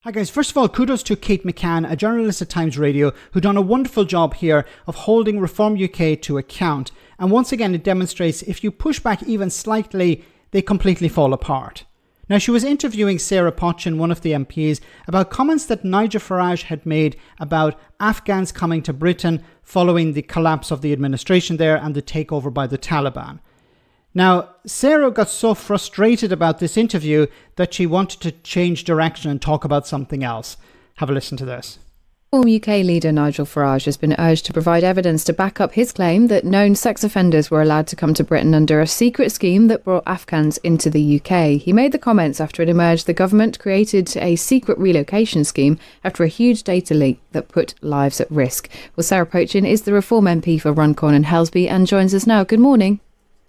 Hi guys, first of all, kudos to Kate McCann, a journalist at Times Radio, who done a wonderful job here of holding Reform UK to account. And once again, it demonstrates if you push back even slightly, they completely fall apart. Now, she was interviewing Sarah Pochin, one of the MPs, about comments that Nigel Farage had made about Afghans coming to Britain following the collapse of the administration there and the takeover by the Taliban. Now, Sarah got so frustrated about this interview that she wanted to change direction and talk about something else. Have a listen to this. Former UK leader Nigel Farage has been urged to provide evidence to back up his claim that known sex offenders were allowed to come to Britain under a secret scheme that brought Afghans into the UK. He made the comments after it emerged the government created a secret relocation scheme after a huge data leak that put lives at risk. Well, Sarah Pochin is the Reform MP for Runcorn and Helsby and joins us now. Good morning.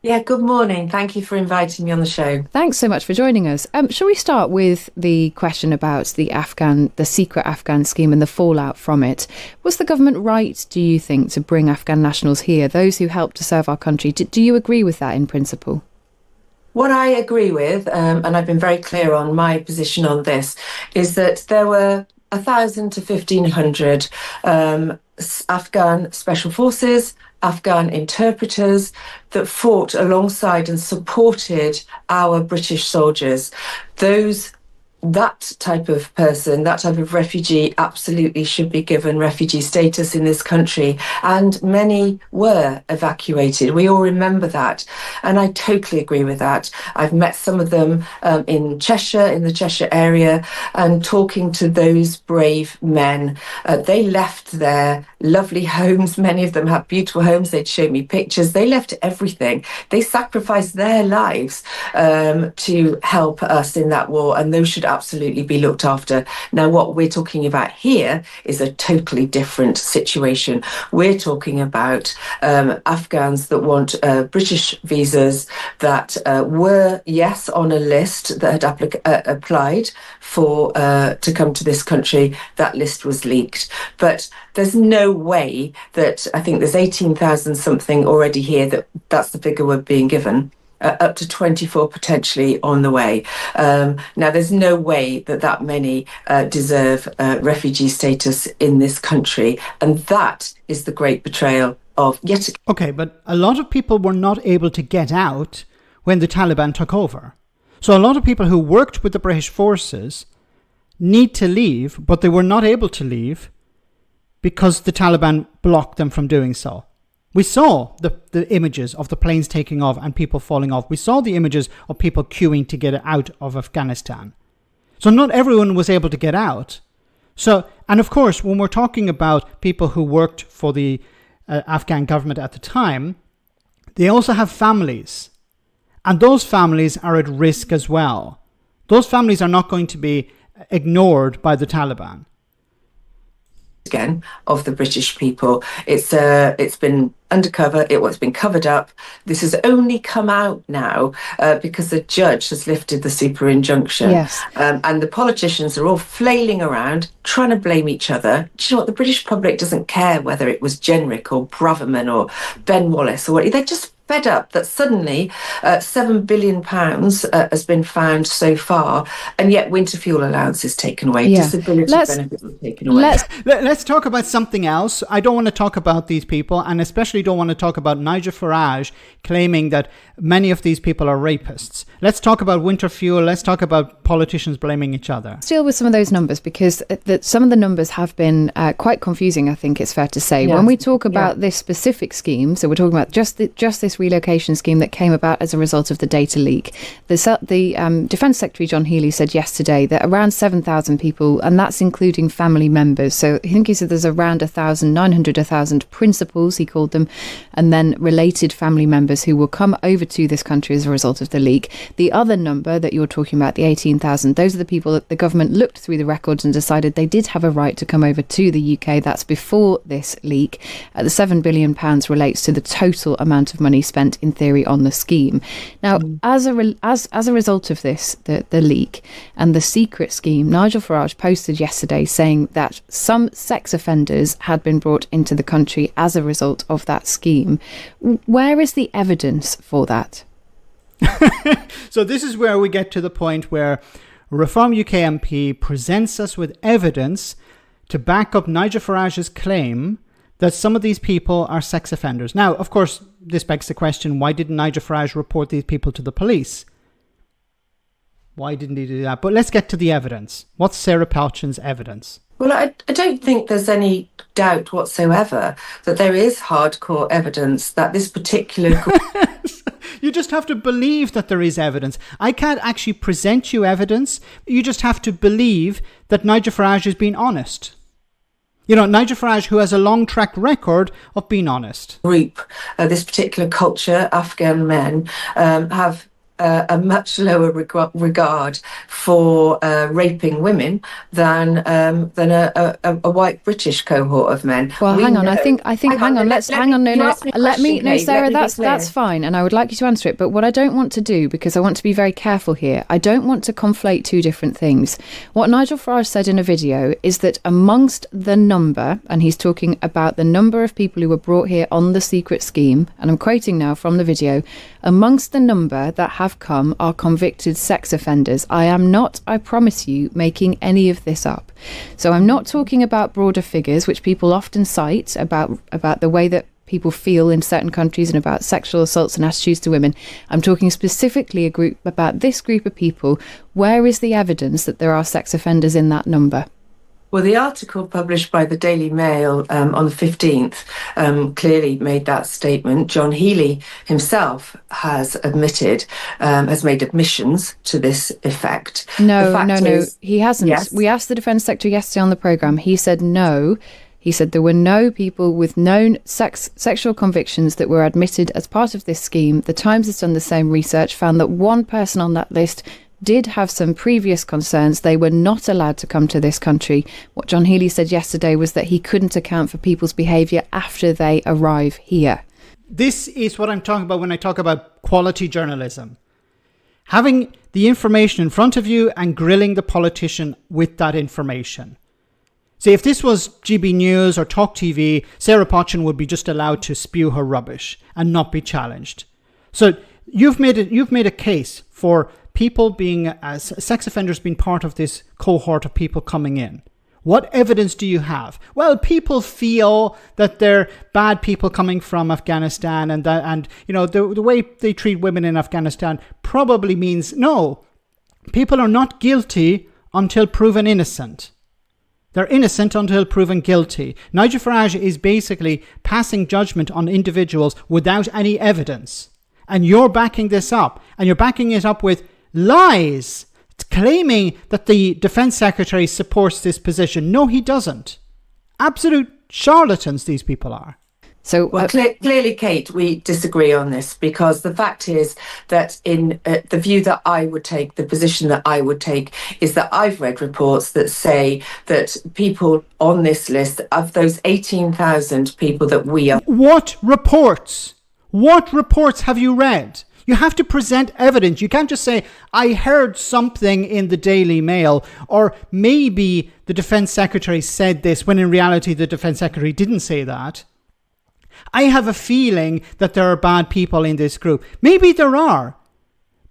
Yeah, good morning. Thank you for inviting me on the show. Thanks so much for joining us. Shall we start with the question about the secret Afghan scheme and the fallout from it? Was the government right, do you think, to bring Afghan nationals here, those who helped to serve our country? Do you agree with that in principle? What I agree with, and I've been very clear on my position on this, is that there were 1,000 to 1,500 Afghan special forces, Afghan interpreters that fought alongside and supported our British soldiers. That type of person, that type of refugee absolutely should be given refugee status in this country. And many were evacuated. We all remember that. And I totally agree with that. I've met some of them in Cheshire, in the Cheshire area, and talking to those brave men. They left their lovely homes. Many of them have beautiful homes. They'd show me pictures. They left everything. They sacrificed their lives to help us in that war. And those should absolutely be looked after. Now, what we're talking about here is a totally different situation. We're talking about Afghans that want British visas that were, yes, on a list that had applied for to come to this country. That list was leaked. But there's no way that, I think there's 18,000 something already here, that's the figure we're being given. Up to 24 potentially on the way. Now, there's no way that many deserve refugee status in this country. And that is the great betrayal of yet again. Okay, but a lot of people were not able to get out when the Taliban took over. So a lot of people who worked with the British forces need to leave, but they were not able to leave because the Taliban blocked them from doing so. We saw the images of the planes taking off and people falling off. We saw the images of people queuing to get out of Afghanistan. So not everyone was able to get out. So, and of course, when we're talking about people who worked for the Afghan government at the time, they also have families. And those families are at risk as well. Those families are not going to be ignored by the Taliban. Again, of the British people. It's been undercover, it's been covered up. This has only come out now because the judge has lifted the super injunction. Yes. And the politicians are all flailing around, trying to blame each other. Do you know what? The British public doesn't care whether it was Jenrick or Braverman or Ben Wallace or what. They're just fed up that suddenly £7 billion has been found so far, and yet winter fuel allowance is taken away, disability benefits are taken away. Let's talk about something else. I don't want to talk about these people, and especially don't want to talk about Nigel Farage claiming that many of these people are rapists. Let's talk about winter fuel. Let's talk about politicians blaming each other. Let's deal with some of those numbers, because some of the numbers have been quite confusing, I think it's fair to say. Yes. When we talk about this specific scheme, so we're talking about just this relocation scheme that came about as a result of the data leak. The Defence Secretary John Healey said yesterday that around 7,000 people, and that's including family members. So I think he said there's around 1,000 principals, he called them, and then related family members who will come over to this country as a result of the leak. The other number that you're talking about, the 18,000, those are the people that the government looked through the records and decided they did have a right to come over to the UK. That's before this leak. The £7 billion relates to the total amount of money spent in theory on the scheme. Now, as a result of this, the leak and the secret scheme, Nigel Farage posted yesterday saying that some sex offenders had been brought into the country as a result of that scheme. Where is the evidence for that? So this is where we get to the point where Reform UK MP presents us with evidence to back up Nigel Farage's claim that some of these people are sex offenders. Now, of course, this begs the question, why didn't Nigel Farage report these people to the police? Why didn't he do that? But let's get to the evidence. What's Sarah Pochin's evidence? Well, I don't think there's any doubt whatsoever that there is hardcore evidence that this particular group... You just have to believe that there is evidence. I can't actually present you evidence. You just have to believe that Nigel Farage is being honest. You know, Nigel Farage, who has a long track record of being honest. Group, this particular culture, Afghan men, have a much lower regard for raping women than a white British cohort of men. Well, hang on. I think. Hang on. Let's hang on. No, Sarah. That's fine, and I would like you to answer it. But what I don't want to do, because I want to be very careful here, I don't want to conflate two different things. What Nigel Farage said in a video is that amongst the number, and he's talking about the number of people who were brought here on the secret scheme, and I'm quoting now from the video, amongst the number that have come are convicted sex offenders. I am not, I promise you, making any of this up. So I'm not talking about broader figures, which people often cite about the way that people feel in certain countries and about sexual assaults and attitudes to women. I'm talking specifically about this group of people. Where is the evidence that there are sex offenders in that number? Well, the article published by the Daily Mail on the 15th clearly made that statement. John Healey himself has admitted, has made admissions to this effect. No, he hasn't. Yes. We asked the Defence Secretary yesterday on the programme. He said no. He said there were no people with known sexual convictions that were admitted as part of this scheme. The Times has done the same research, found that one person on that list did have some previous concerns. They were not allowed to come to this country. What John Healey said yesterday was that he couldn't account for people's behaviour after they arrive here. This is what I'm talking about when I talk about quality journalism. Having the information in front of you and grilling the politician with that information. See, if this was GB News or Talk TV, Sarah Pochin would be just allowed to spew her rubbish and not be challenged. So you've made a case for people being, as sex offenders, being part of this cohort of people coming in. What evidence do you have? Well, people feel that they're bad people coming from Afghanistan, and you know the way they treat women in Afghanistan probably means no. People are not guilty until proven innocent. They're innocent until proven guilty. Nigel Farage is basically passing judgment on individuals without any evidence. And you're backing this up. And you're backing it up with lies, claiming that the Defence Secretary supports this position. No, he doesn't. Absolute charlatans these people are. So, well, clearly, Kate, we disagree on this, because the fact is that in the view that I would take, the position that I would take, is that I've read reports that say that people on this list, of those 18,000 people that we are... What reports? What reports have you read? You have to present evidence. You can't just say, I heard something in the Daily Mail, or maybe the Defence Secretary said this, when in reality the Defence Secretary didn't say that. I have a feeling that there are bad people in this group. Maybe there are,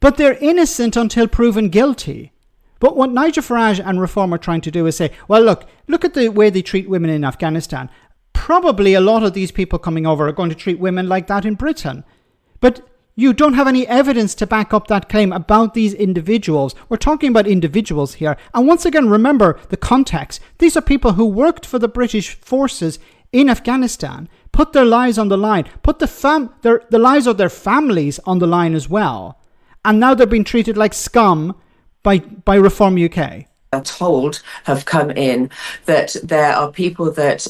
but they're innocent until proven guilty. But what Nigel Farage and Reform are trying to do is say, well, look at the way they treat women in Afghanistan. Probably a lot of these people coming over are going to treat women like that in Britain. But you don't have any evidence to back up that claim about these individuals. We're talking about individuals here. And once again, remember the context. These are people who worked for the British forces in Afghanistan, put their lives on the line, put the lives of their families on the line as well. And now they're being treated like scum by Reform UK. Are told have come in that there are people that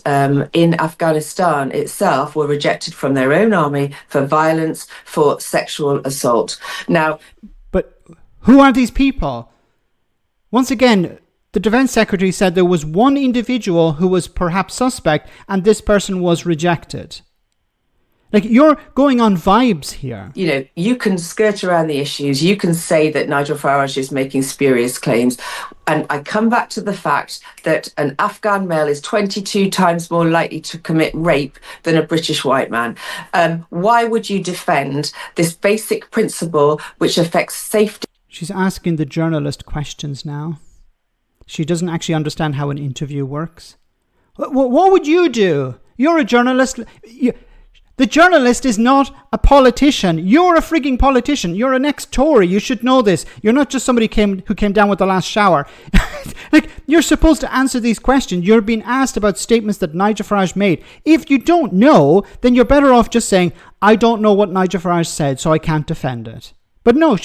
in Afghanistan itself were rejected from their own army for violence, for sexual assault. Now, but who are these people? Once again, the Defence Secretary said there was one individual who was perhaps suspect, and this person was rejected. Like, you're going on vibes here. You know, you can skirt around the issues. You can say that Nigel Farage is making spurious claims. And I come back to the fact that an Afghan male is 22 times more likely to commit rape than a British white man. Why would you defend this basic principle which affects safety She's asking the journalist questions now. She doesn't actually understand how an interview works. What would you do? You're a journalist. The journalist is not a politician. You're a frigging politician. You're an ex-Tory. You should know this. You're not just somebody who came down with the last shower. Like, you're supposed to answer these questions. You're being asked about statements that Nigel Farage made. If you don't know, then you're better off just saying, I don't know what Nigel Farage said, so I can't defend it. But no,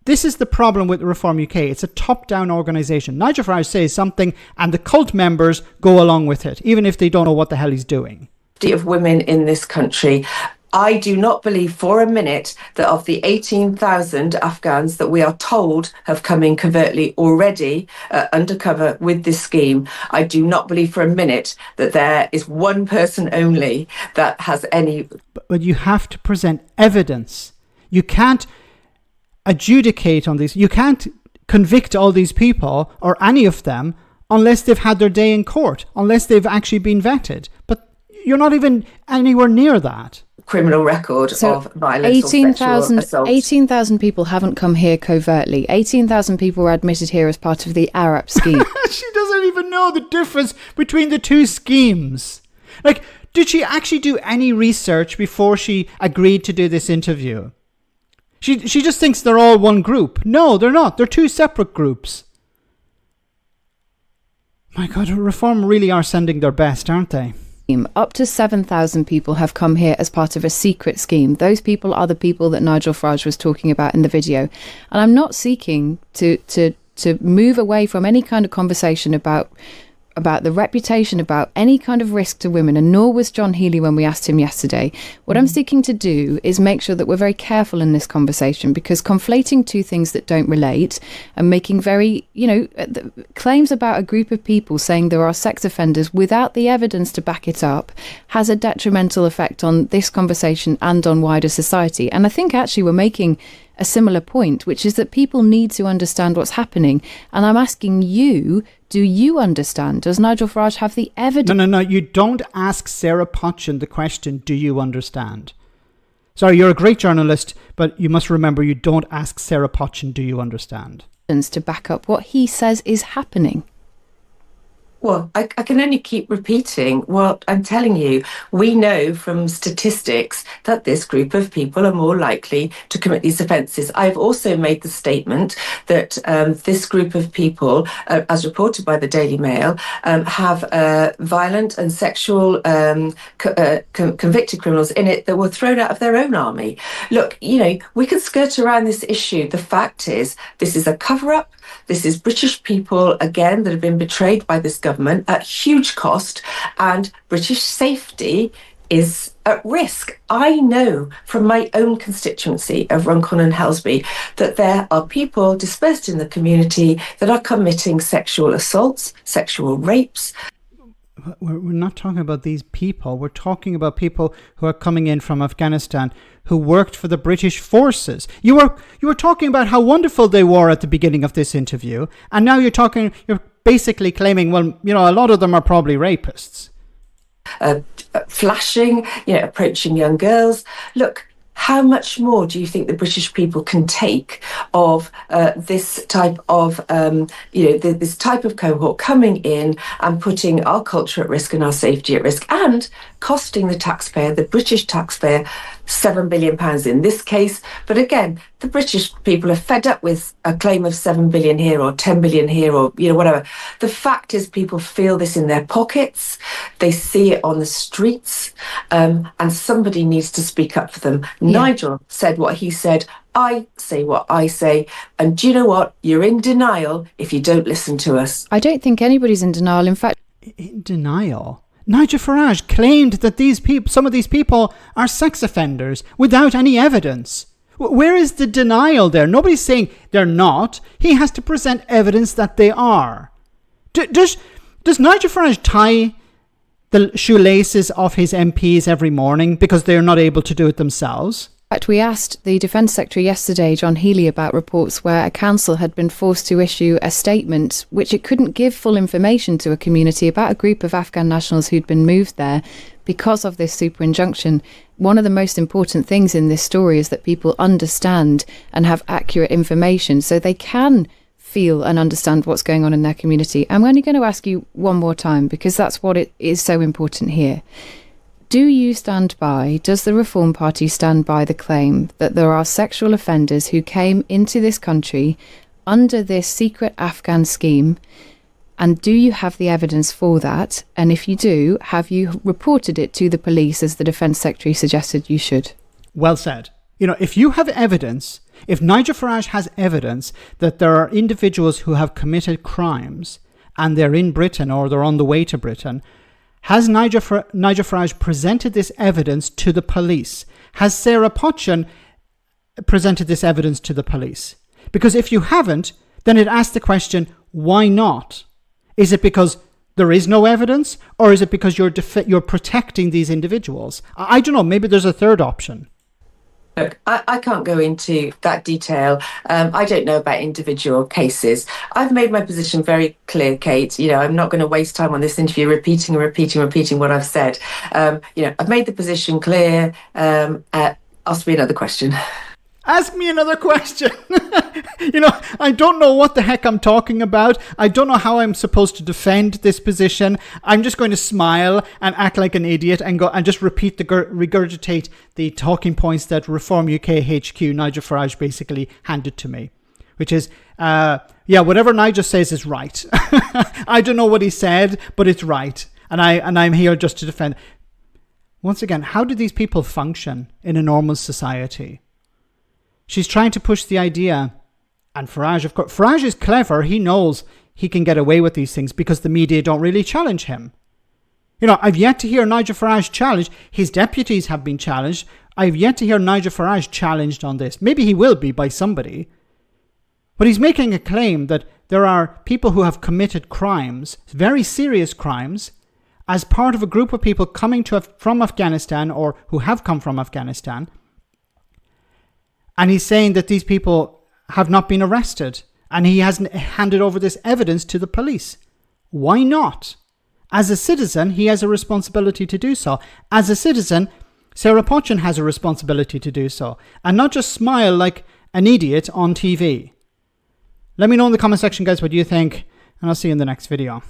this is the problem with Reform UK. It's a top-down organisation. Nigel Farage says something and the cult members go along with it, even if they don't know what the hell he's doing. Of women in this country. I do not believe for a minute that of the 18,000 Afghans that we are told have come in covertly already undercover with this scheme, I do not believe for a minute that there is one person only that has any... But you have to present evidence. You can't adjudicate on these. You can't convict all these people or any of them unless they've had their day in court, unless they've actually been vetted. But you're not even anywhere near that. Criminal record of violence 18,000 or sexual assault. 18,000 people haven't come here covertly. 18,000 people were admitted here as part of the Arab scheme. She doesn't even know the difference between the two schemes. Like, did she actually do any research before she agreed to do this interview? She just thinks they're all one group. No, they're not. They're two separate groups. My God, Reform really are sending their best, aren't they? Up to 7,000 people have come here as part of a secret scheme. Those people are the people that Nigel Farage was talking about in the video. And I'm not seeking to move away from any kind of conversation about the reputation, about any kind of risk to women, and nor was John Healey when we asked him yesterday. What I'm seeking to do is make sure that we're very careful in this conversation, because conflating two things that don't relate and making very, claims about a group of people saying there are sex offenders without the evidence to back it up has a detrimental effect on this conversation and on wider society. And I think actually we're making a similar point, which is that people need to understand what's happening. And I'm asking you, do you understand? Does Nigel Farage have the evidence? No. You don't ask Sarah Pochin the question, do you understand? Sorry, you're a great journalist, but you must remember you don't ask Sarah Pochin, do you understand? To back up what he says is happening. Well, I can only keep repeating what I'm telling you. We know from statistics that this group of people are more likely to commit these offences. I've also made the statement that this group of people, as reported by the Daily Mail, have violent and sexual convicted criminals in it that were thrown out of their own army. Look, we can skirt around this issue. The fact is, this is a cover-up. This is British people, again, that have been betrayed by this government at huge cost, and British safety is at risk. I know from my own constituency of Runcorn and Helsby that there are people dispersed in the community that are committing sexual assaults, sexual rapes. We're not talking about these people. We're talking about people who are coming in from Afghanistan who worked for the British forces. You were talking about how wonderful they were at the beginning of this interview, and now you're basically claiming, well, a lot of them are probably rapists. Flashing, approaching young girls. Look, how much more do you think the British people can take of this type of, this type of cohort coming in and putting our culture at risk and our safety at risk, and costing the British taxpayer, £7 billion in this case. But again, the British people are fed up with a claim of 7 billion here or 10 billion here or, whatever. The fact is, people feel this in their pockets. They see it on the streets, and somebody needs to speak up for them. Yeah. Nigel said what he said. I say what I say. And do you know what? You're in denial if you don't listen to us. I don't think anybody's in denial. In fact... In denial? Nigel Farage claimed that some of these people are sex offenders without any evidence. Where is the denial there? Nobody's saying they're not. He has to present evidence that they are. Does Nigel Farage tie the shoelaces of his MPs every morning because they're not able to do it themselves? In fact, we asked the Defence Secretary yesterday, John Healey, about reports where a council had been forced to issue a statement which it couldn't give full information to a community about a group of Afghan nationals who'd been moved there because of this super injunction. One of the most important things in this story is that people understand and have accurate information so they can feel and understand what's going on in their community. I'm only going to ask you one more time because that's what it is so important here. Do you stand by, does the Reform Party stand by the claim that there are sexual offenders who came into this country under this secret Afghan scheme? And do you have the evidence for that? And if you do, have you reported it to the police as the Defence Secretary suggested you should? Well said. If you have evidence, if Nigel Farage has evidence that there are individuals who have committed crimes and they're in Britain or they're on the way to Britain, has Nigel Farage presented this evidence to the police? Has Sarah Pochin presented this evidence to the police? Because if you haven't, then it asks the question, why not? Is it because there is no evidence, or is it because you're protecting these individuals? I don't know. Maybe there's a third option. Look, I can't go into that detail. I don't know about individual cases. I've made my position very clear, Kate. I'm not going to waste time on this interview repeating what I've said. I've made the position clear. Ask me another question. Ask me another question. I don't know what the heck I'm talking about. I don't know how I'm supposed to defend this position. I'm just going to smile and act like an idiot and go and just regurgitate the talking points that Reform UK HQ Nigel Farage basically handed to me, which is, whatever Nigel says is right. I don't know what he said, but it's right, and I'm here just to defend. Once again, how do these people function in a normal society? She's trying to push the idea, and Farage, of course, Farage is clever. He knows he can get away with these things because the media don't really challenge him. I've yet to hear Nigel Farage challenged. His deputies have been challenged. I've yet to hear Nigel Farage challenged on this. Maybe he will be by somebody. But he's making a claim that there are people who have committed crimes, very serious crimes, as part of a group of people coming from Afghanistan or who have come from Afghanistan. And he's saying that these people have not been arrested and he hasn't handed over this evidence to the police. Why not? As a citizen, he has a responsibility to do so. As a citizen, Sarah Pochin has a responsibility to do so and not just smile like an idiot on TV. Let me know in the comment section, guys, what you think, and I'll see you in the next video.